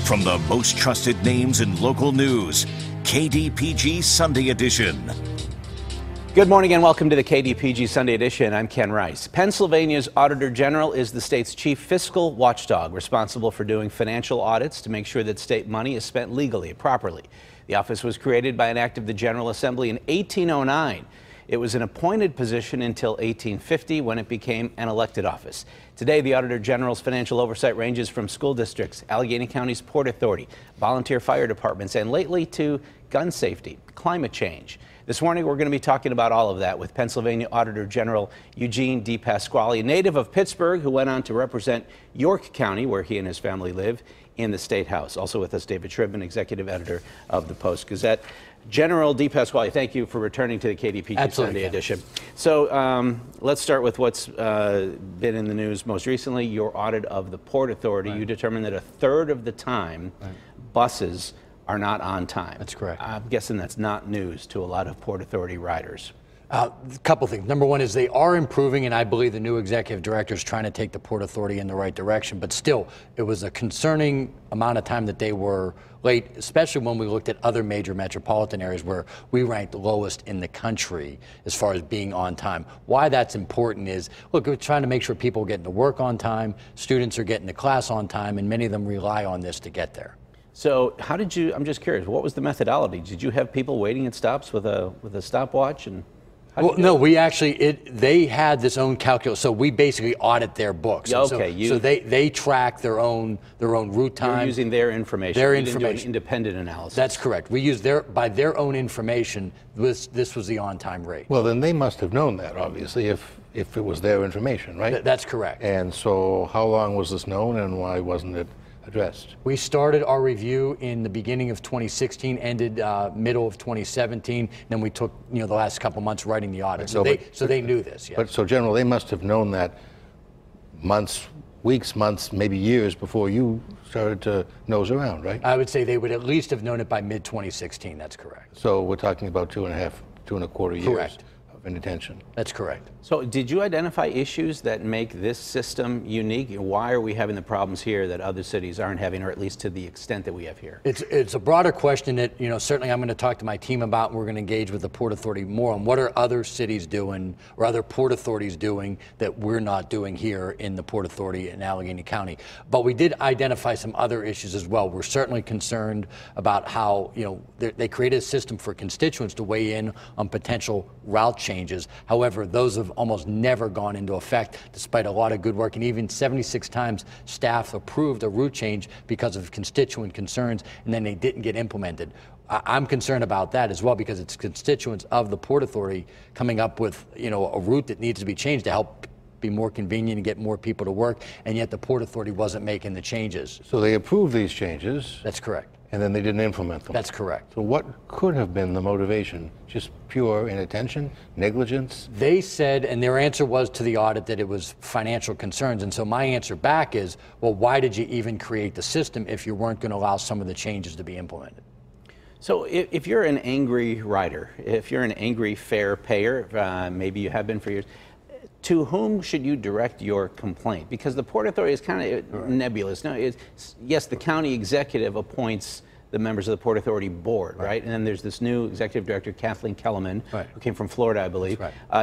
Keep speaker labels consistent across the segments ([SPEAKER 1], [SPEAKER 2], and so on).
[SPEAKER 1] From the most trusted names in local news, KDPG Sunday Edition.
[SPEAKER 2] Good morning and welcome to the KDPG Sunday Edition. I'm Ken Rice. Pennsylvania's Auditor General is the state's chief fiscal watchdog, responsible for doing financial audits to make sure that state money is spent legally and properly. The office was created by an act of the General Assembly in 1809. It was an appointed position until 1850 when it became an elected office. Today, the Auditor General's financial oversight ranges from school districts, Allegheny County's Port Authority, volunteer fire departments, and lately to gun safety, climate change. This morning, we're going to be talking about all of that with Pennsylvania Auditor General Eugene DePasquale, a native of Pittsburgh who went on to represent York County, where he and his family live, in the State House. Also with us, David Shribman, executive editor of the Post-Gazette. General DePasquale, thank you for returning to the KDPG Sunday Edition. So let's start with what's been in the news most recently, your audit of the Port Authority. Right. You determined that a third of the time buses are not on time.
[SPEAKER 3] That's correct.
[SPEAKER 2] I'm guessing that's not news to a lot of Port Authority riders.
[SPEAKER 3] A couple things. Number one is they are improving, and I believe the new executive director is trying to take the Port Authority in the right direction. But still, it was a concerning amount of time that they were late, especially when we looked at other major metropolitan areas where we ranked lowest in the country as far as being on time. Why that's important is, look, we're trying to make sure people are getting to work on time, students are getting to class on time, and many of them rely on this to get there.
[SPEAKER 2] So how did you, I'm just curious, what was the methodology? Did you have people waiting at stops with a stopwatch? And
[SPEAKER 3] well, no, we actually, they had this own calculus, so we basically audit their books.
[SPEAKER 2] Yeah, okay.
[SPEAKER 3] So they track their own route time.
[SPEAKER 2] You're using their information.
[SPEAKER 3] Their
[SPEAKER 2] you
[SPEAKER 3] information.
[SPEAKER 2] Didn't do an independent analysis.
[SPEAKER 3] That's correct. We use by their own information, this was the on-time rate.
[SPEAKER 4] Well, then they must have known that, obviously, if it was their information, right?
[SPEAKER 3] That's correct.
[SPEAKER 4] And so how long was this known and why wasn't it addressed?
[SPEAKER 3] We started our review in the beginning of 2016, ended middle of 2017, then we took the last couple months writing the audit. So they knew this. Yes.
[SPEAKER 4] But so, General, they must have known that months, weeks, months, maybe years before you started to nose around, right?
[SPEAKER 3] I would say they would at least have known it by mid-2016. That's correct.
[SPEAKER 4] So we're talking about 2.25 years.
[SPEAKER 3] Correct.
[SPEAKER 4] Inattention.
[SPEAKER 3] That's correct.
[SPEAKER 2] So did you identify issues that make this system unique? Why are we having the problems here that other cities aren't having, or at least to the extent that we have here?
[SPEAKER 3] It's a broader question that certainly I'm going to talk to my team about, and we're going to engage with the Port Authority more on what are other cities doing or other port authorities doing that we're not doing here in the Port Authority in Allegheny County. But we did identify some other issues as well. We're certainly concerned about how they created a system for constituents to weigh in on potential route changes. However, those have almost never gone into effect, despite a lot of good work, and even 76 times staff approved a route change because of constituent concerns, and then they didn't get implemented. I'm concerned about that as well, because it's constituents of the Port Authority coming up with a route that needs to be changed to help be more convenient and get more people to work, and yet the Port Authority wasn't making the changes.
[SPEAKER 4] So they approved these changes.
[SPEAKER 3] That's correct.
[SPEAKER 4] And then they didn't implement them.
[SPEAKER 3] That's correct.
[SPEAKER 4] So what could have been the motivation? Just pure inattention, negligence?
[SPEAKER 3] They said, and their answer was to the audit, that it was financial concerns. And so my answer back is, well, why did you even create the system if you weren't going to allow some of the changes to be implemented?
[SPEAKER 2] So if you're an angry rider, if you're an angry fare payer, maybe you have been for years, to whom should you direct your complaint? Because the Port Authority is kind of nebulous. No, yes, the county executive appoints the members of the Port Authority board, right? And then there's this new executive director, Kathleen Kellerman, who came from Florida, I believe.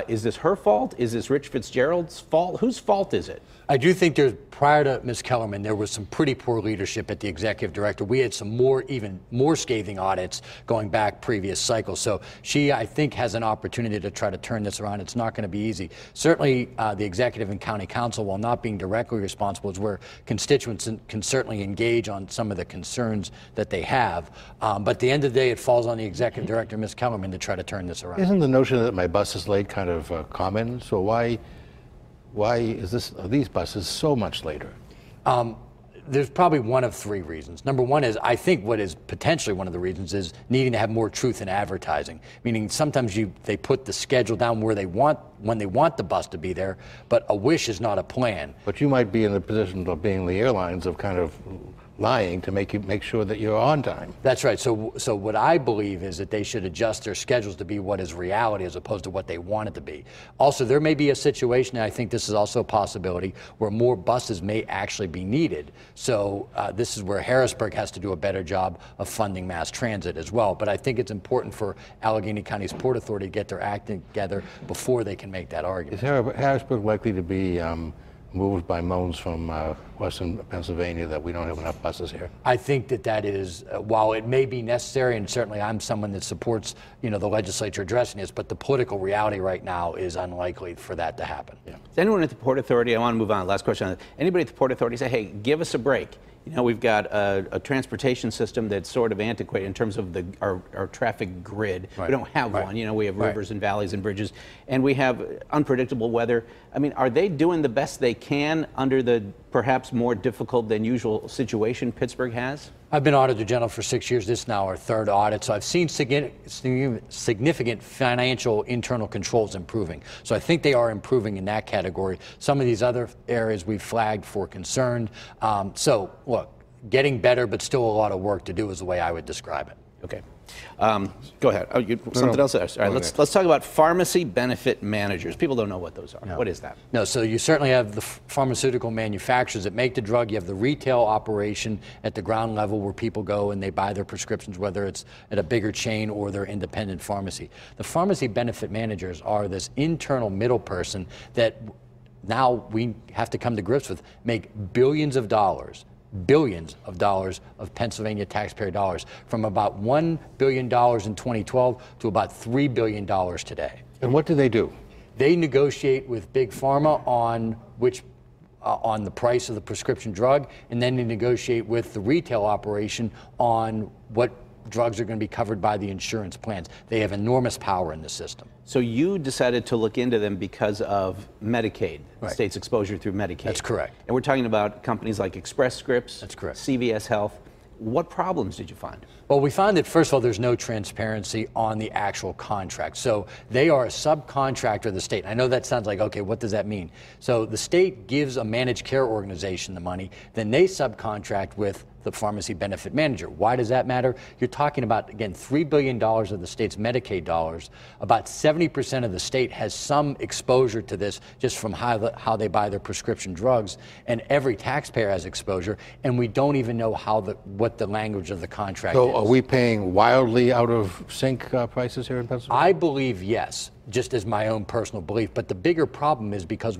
[SPEAKER 2] Is this her fault? Is this Rich Fitzgerald's fault? Whose fault is it?
[SPEAKER 3] I do think prior to Ms. Kellerman, there was some pretty poor leadership at the executive director. We had some even more scathing audits going back previous cycles. So she, I think, has an opportunity to try to turn this around. It's not going to be easy. Certainly, the executive and county council, while not being directly responsible, is where constituents can certainly engage on some of the concerns that they have. But at the end of the day, it falls on the executive director, Ms. Kellerman, to try to turn this around.
[SPEAKER 4] Isn't the notion that my bus is late kind of common? So why are these buses so much later?
[SPEAKER 3] There's probably one of three reasons. Number one is, I think what is potentially one of the reasons is needing to have more truth in advertising. Meaning sometimes they put the schedule down when they want the bus to be there, but a wish is not a plan.
[SPEAKER 4] But you might be in the position of being the airlines of kind of lying to make sure that you're on time.
[SPEAKER 3] That's right. So what I believe is that they should adjust their schedules to be what is reality as opposed to what they want it to be. Also, there may be a situation, and I think this is also a possibility, where more buses may actually be needed. So this is where Harrisburg has to do a better job of funding mass transit as well. But I think it's important for Allegheny County's Port Authority to get their act together before they can make that argument.
[SPEAKER 4] Is Harrisburg likely to be moved by moans from Western Pennsylvania that we don't have enough buses here?
[SPEAKER 3] I think that is, while it may be necessary, and certainly I'm someone that supports, the legislature addressing this, but the political reality right now is unlikely for that to happen. Yeah.
[SPEAKER 2] Is anyone at the Port Authority, I want to move on, last question, anybody at the Port Authority say, hey, give us a break? We've got a transportation system that's sort of antiquated in terms of our traffic grid. Right. We don't have one. We have rivers and valleys and bridges, and we have unpredictable weather. I mean, are they doing the best they can under the perhaps more difficult than usual situation Pittsburgh has?
[SPEAKER 3] I've been Auditor General for 6 years. This is now our third audit, so I've seen significant financial internal controls improving. So I think they are improving in that category. Some of these other areas we've flagged for concern. So look, getting better, but still a lot of work to do is the way I would describe it.
[SPEAKER 2] Okay. Go ahead. Something else? All right, let's talk about pharmacy benefit managers. People don't know what those are. No. What is that?
[SPEAKER 3] No, so you certainly have the pharmaceutical manufacturers that make the drug. You have the retail operation at the ground level where people go and they buy their prescriptions, whether it's at a bigger chain or their independent pharmacy. The pharmacy benefit managers are this internal middle person that now we have to come to grips with, make billions of dollars of Pennsylvania taxpayer dollars, from about $1 billion in 2012 to about $3 billion today.
[SPEAKER 4] And what do they do?
[SPEAKER 3] They negotiate with Big Pharma on on the price of the prescription drug, and then they negotiate with the retail operation on what drugs are going to be covered by the insurance plans. They have enormous power in the system.
[SPEAKER 2] So you decided to look into them because of Medicaid, the state's exposure through Medicaid.
[SPEAKER 3] That's correct.
[SPEAKER 2] And we're talking about companies like Express Scripts.
[SPEAKER 3] That's correct.
[SPEAKER 2] CVS Health. What problems did you find?
[SPEAKER 3] Well, we found that, first of all, there's no transparency on the actual contract. So they are a subcontractor of the state. I know that sounds like, okay, what does that mean? So the state gives a managed care organization the money, then they subcontract with the pharmacy benefit manager. Why does that matter? You're talking about, again, $3 billion of the state's Medicaid dollars. About 70% of the state has some exposure to this just from how they buy their prescription drugs, and every taxpayer has exposure, and we don't even know what the language of the contract is.
[SPEAKER 4] So are we paying wildly out of sync prices here in Pennsylvania?
[SPEAKER 3] I believe yes, just as my own personal belief, but the bigger problem is because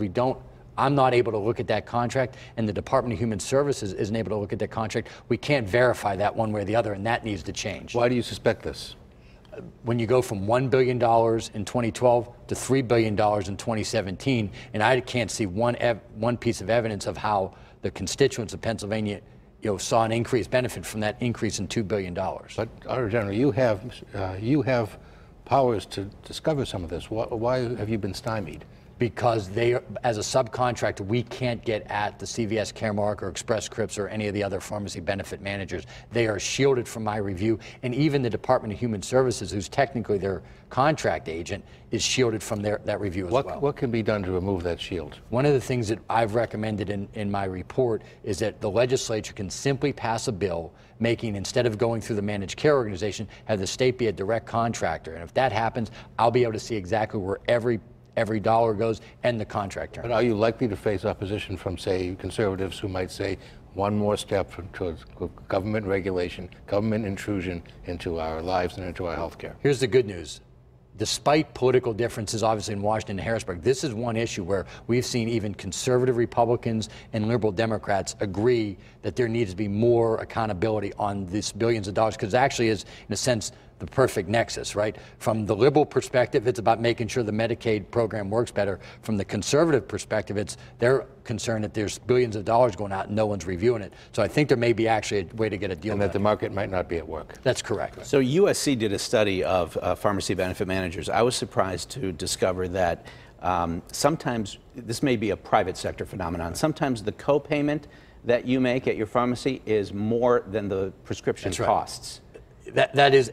[SPEAKER 3] I'm not able to look at that contract, and the Department of Human Services isn't able to look at that contract. We can't verify that one way or the other, and that needs to change.
[SPEAKER 4] Why do you suspect this?
[SPEAKER 3] When you go from $1 billion in 2012 to $3 billion in 2017, and I can't see one piece of evidence of how the constituents of Pennsylvania saw an increased benefit from that increase in $2 billion.
[SPEAKER 4] But, Auditor General, you have powers to discover some of this. Why have you been stymied?
[SPEAKER 3] Because as a subcontractor, we can't get at the CVS Caremark or Express Scripts or any of the other pharmacy benefit managers. They are shielded from my review, and even the Department of Human Services, who's technically their contract agent, is shielded from that review as well.
[SPEAKER 4] What can be done to remove that shield?
[SPEAKER 3] One of the things that I've recommended in my report is that the legislature can simply pass a bill making, instead of going through the managed care organization, have the state be a direct contractor. And if that happens, I'll be able to see exactly where every dollar goes and the contract term.
[SPEAKER 4] But are you likely to face opposition from, say, conservatives who might say one more step towards government regulation, government intrusion into our lives and into our health care?
[SPEAKER 3] Here's the good news. Despite political differences, obviously, in Washington and Harrisburg, this is one issue where we've seen even conservative Republicans and liberal Democrats agree that there needs to be more accountability on these billions of dollars, because it actually is, in a sense, the perfect nexus, right? From the liberal perspective, it's about making sure the Medicaid program works better. From the conservative perspective, they're concerned that there's billions of dollars going out and no one's reviewing it. So I think there may be actually a way to get a deal.
[SPEAKER 4] And that the market might not be at work.
[SPEAKER 3] That's correct.
[SPEAKER 2] So USC did a study of pharmacy benefit managers. I was surprised to discover that sometimes, this may be a private sector phenomenon, sometimes the co-payment that you make at your pharmacy is more than the prescription costs.
[SPEAKER 3] That is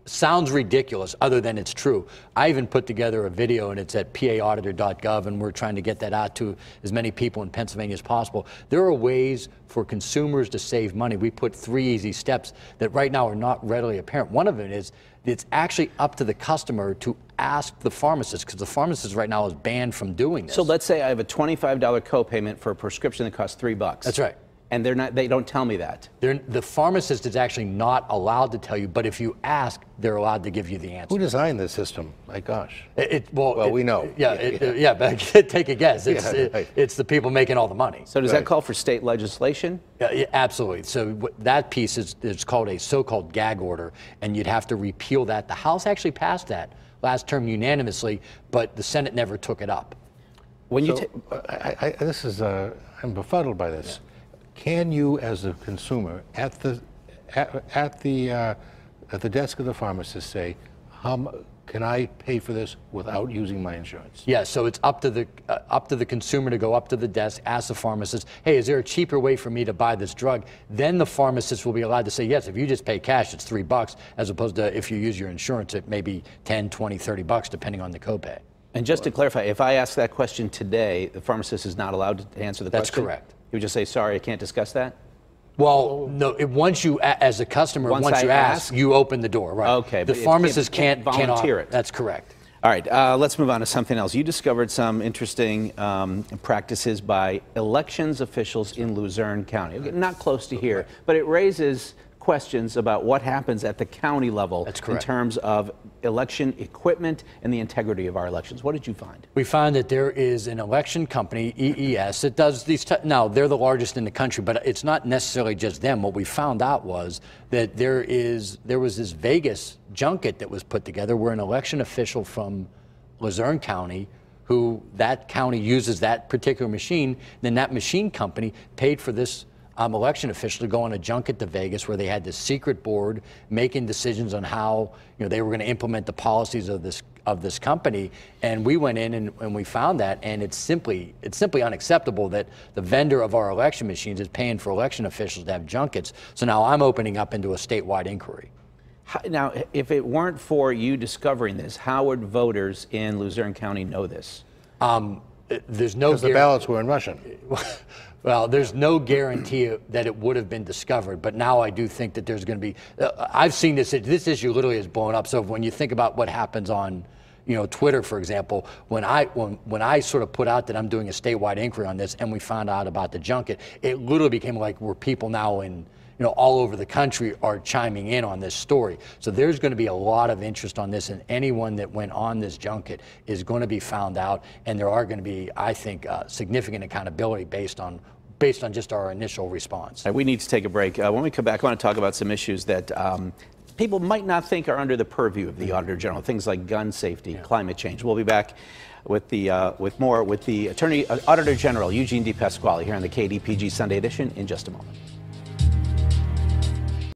[SPEAKER 3] sounds ridiculous other than it's true. I even put together a video, and it's at paauditor.gov, and we're trying to get that out to as many people in Pennsylvania as possible. There are ways for consumers to save money. We put 3 easy steps that right now are not readily apparent. One of it is it's actually up to the customer to ask the pharmacist, because the pharmacist right now is banned from doing this.
[SPEAKER 2] So let's say I have a $25 copayment for a prescription that costs $3.
[SPEAKER 3] That's right.
[SPEAKER 2] And they don't tell me that.
[SPEAKER 3] The pharmacist is actually not allowed to tell you, but if you ask, they're allowed to give you the answer.
[SPEAKER 4] Who designed this system? My gosh.
[SPEAKER 3] We
[SPEAKER 4] know.
[SPEAKER 3] Yeah, but take a guess. It's the people making all the money.
[SPEAKER 2] So does that call for state legislation?
[SPEAKER 3] Yeah, absolutely. So that piece is called a so-called gag order, and you'd have to repeal that. The House actually passed that last term unanimously, but the Senate never took it up.
[SPEAKER 2] When you
[SPEAKER 4] I'm befuddled by this. Can you, as a consumer, at the desk of the pharmacist, say, can I pay for this without using my insurance?
[SPEAKER 3] Yeah, so it's up to the consumer to go up to the desk, ask the pharmacist, hey, is there a cheaper way for me to buy this drug? Then the pharmacist will be allowed to say, yes, if you just pay cash, it's $3, as opposed to if you use your insurance, it may be 10, 20, $30, depending on the copay.
[SPEAKER 2] And just to clarify, if I ask that question today, the pharmacist is not allowed to answer the question?
[SPEAKER 3] That's correct.
[SPEAKER 2] You would just say, sorry, I can't discuss that?
[SPEAKER 3] Well, no. Once you, as a customer, once you ask, you open the door, right?
[SPEAKER 2] Okay.
[SPEAKER 3] The pharmacist can't
[SPEAKER 2] volunteer it.
[SPEAKER 3] That's correct.
[SPEAKER 2] All right. Let's move on to something else. You discovered some interesting practices by elections officials in Luzerne County. Not close to here, but it raises questions about what happens at the county level in terms of election equipment and the integrity of our elections. What did you find? We found that there is an election company, EES, that does these. Now, they're the largest in the country, but it's not necessarily just them. What we found out was that there was this Vegas junket that was put together where an election official from Luzerne County, who that county uses that particular machine, then that machine company paid for this election official to go on a junket to Vegas where they had this secret board making decisions on how they were going to implement the policies of this company. And we went in and we found that, and it's simply unacceptable that the vendor of our election machines is paying for election officials to have junkets. So now I'm opening up into a statewide inquiry. Now, if it weren't for you discovering this, how would voters in Luzerne County know this? There's no.
[SPEAKER 4] Because the ballots were in Russian.
[SPEAKER 3] Well, there's no guarantee that it would have been discovered, but now I do think that there's going to be. I've seen this issue literally has blown up. So when you think about what happens on, Twitter, for example, when I sort of put out that I'm doing a statewide inquiry on this, and we found out about the junket, it literally became like where people now in all over the country are chiming in on this story. So there's going to be a lot of interest on this, and anyone that went on this junket is going to be found out, and there are going to be, I think, significant accountability based on just our initial response. We need to take a break. When we come back, I want to talk about some issues that people might not think are under the purview of the Auditor General, things like gun safety, climate change. We'll be back with the Auditor General Eugene DePasquale here on the KDPG Sunday Edition in just a moment.